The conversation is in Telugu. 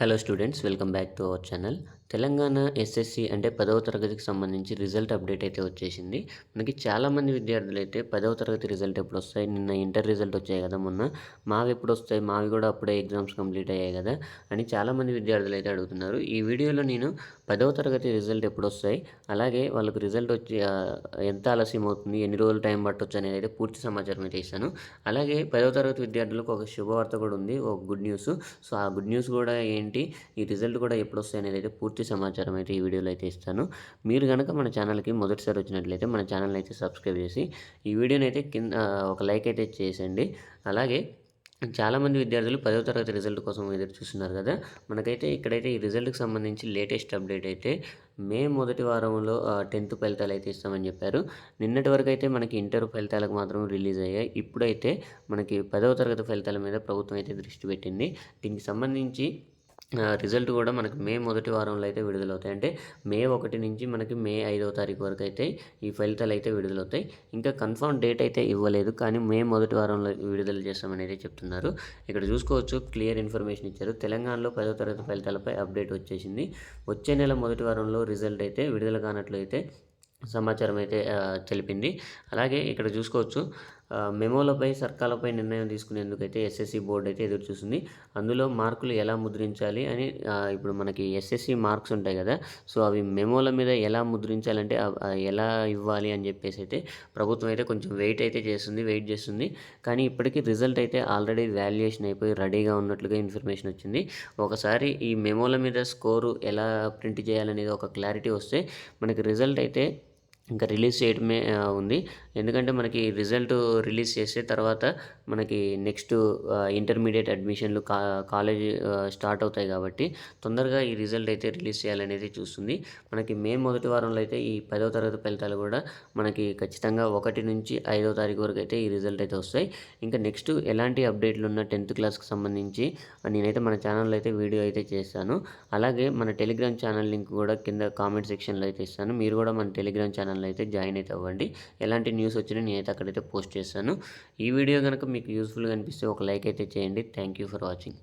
Hello students, welcome back to our channel. Telangana SSC అంటే 10వ తరగతికి సంబంధించి రిజల్ట్ అప్డేట్ అయితే వచ్చేసింది. మనకి చాలామంది విద్యార్థులైతే 10వ తరగతి రిజల్ట్ ఎప్పుడొస్తాయి? నిన్న ఇంటర్ రిజల్ట్ వచ్చాయి కదా మొన్న. మావెప్పుడొస్తాయి? మావి కూడా అప్పుడే ఎగ్జామ్స్ కంప్లీట్ అయ్యాయి కదా అని చాలామంది విద్యార్థులైతే అడుగుతున్నారు. ఈ వీడియోలో నేను 10వ తరగతి రిజల్ట్ ఎప్పుడొస్తాయి? అలాగే వాళ్ళకి రిజల్ట్ వచ్చి ఎంత ఆలస్యం అవుతుంది? ఎన్ని రోజులు టైం పట్టొచ్చు అనేది అయితే పూర్తి సమాచారం అయితే ఇస్తాను. అలాగే 10వ తరగతి విద్యార్థులకు ఒక శుభవార్త కూడా ఉంది, ఒక గుడ్ న్యూస్. సో ఆ గుడ్ న్యూస్ కూడా ఏంటి, ఈ రిజల్ట్ కూడా ఎప్పుడొస్తాయి అనేది అయితే పూర్తి సమాచారం అయితే ఈ వీడియోలో అయితే ఇస్తాను. మీరు కనుక మన ఛానల్కి మొదటిసారి వచ్చినట్లయితే మన ఛానల్ అయితే సబ్స్క్రైబ్ చేసి ఈ వీడియోని అయితే కింద ఒక లైక్ అయితే చేసేయండి. అలాగే చాలామంది విద్యార్థులు 10వ తరగతి రిజల్ట్ కోసం ఎదురు చూస్తున్నారు కదా. మనకైతే ఇక్కడైతే ఈ రిజల్ట్కి సంబంధించి లేటెస్ట్ అప్డేట్ అయితే మే మొదటి వారంలో 10th ఫలితాలు అయితే ఇస్తామని చెప్పారు. నిన్నటి వరకు అయితే మనకి ఇంటర్ ఫలితాలకు మాత్రం రిలీజ్ అయ్యాయి. ఇప్పుడైతే మనకి 10వ తరగతి ఫలితాల మీద ప్రభుత్వం అయితే దృష్టి పెట్టింది. దీనికి సంబంధించి రిజల్ట్ కూడా మనకి మే మొదటి వారంలో అయితే విడుదలవుతాయి. అంటే మే 1 నుంచి మనకి మే 5వ తారీఖు వరకు అయితే ఈ ఫలితాలు అయితే విడుదలవుతాయి. ఇంకా కన్ఫర్మ్ డేట్ అయితే ఇవ్వలేదు, కానీ మే మొదటి వారంలో విడుదల చేస్తామని అయితే చెప్తున్నారు. ఇక్కడ చూసుకోవచ్చు, క్లియర్ ఇన్ఫర్మేషన్ ఇచ్చారు. తెలంగాణలో 10వ తరగతి ఫలితాలపై అప్డేట్ వచ్చేసింది. వచ్చే నెల మొదటి వారంలో రిజల్ట్ అయితే విడుదల కానట్లయితే సమాచారం అయితే తెలిపింది. అలాగే ఇక్కడ చూసుకోవచ్చు, మెమోలపై సర్కాలపై నిర్ణయం తీసుకునేందుకైతే ఎస్ఎస్సి బోర్డు అయితే ఎదురు చూస్తుంది. అందులో మార్కులు ఎలా ముద్రించాలి అని ఇప్పుడు మనకి ఎస్ఎస్సి మార్క్స్ ఉంటాయి కదా, సో అవి మెమోల మీద ఎలా ముద్రించాలంటే ఎలా ఇవ్వాలి అని చెప్పేసి అయితే ప్రభుత్వం అయితే కొంచెం వెయిట్ చేస్తుంది. కానీ ఇప్పటికీ రిజల్ట్ అయితే ఆల్రెడీ వాల్యుయేషన్ అయిపోయి రెడీగా ఉన్నట్లుగా ఇన్ఫర్మేషన్ వచ్చింది. ఒకసారి ఈ మెమోల మీద స్కోరు ఎలా ప్రింట్ చేయాలనేది ఒక క్లారిటీ వస్తే మనకి రిజల్ట్ అయితే ఇంకా రిలీజ్ చేయడమే ఉంది. ఎందుకంటే మనకి రిజల్ట్ రిలీజ్ చేసే తర్వాత మనకి నెక్స్ట్ ఇంటర్మీడియట్ అడ్మిషన్లు కాలేజీ స్టార్ట్ అవుతాయి కాబట్టి తొందరగా ఈ రిజల్ట్ అయితే రిలీజ్ చేయాలనేది చూస్తుంది. మనకి మే మొదటి వారంలో అయితే ఈ 10వ తరగతి ఫలితాలు కూడా మనకి ఖచ్చితంగా 1 నుంచి 5వ తారీఖు వరకు అయితే ఈ రిజల్ట్ అయితే వస్తాయి. ఇంకా నెక్స్ట్ ఎలాంటి అప్డేట్లు ఉన్న 10th క్లాస్కి సంబంధించి నేనైతే మన ఛానల్లో అయితే వీడియో అయితే చేస్తాను. అలాగే మన టెలిగ్రామ్ ఛానల్ లింక్ కూడా కింద కామెంట్ సెక్షన్లో అయితే ఇస్తాను. మీరు కూడా మన టెలిగ్రామ్ ఛానల్ అయితే జాయిన్ అయితే అవ్వండి. ఎలాంటి న్యూస్ వచ్చినా నేనైతే అక్కడైతే పోస్ట్ చేస్తాను. ఈ వీడియో కనుక మీకు యూస్ఫుల్గా అనిపిస్తే ఒక లైక్ అయితే చేయండి. Thank you for watching.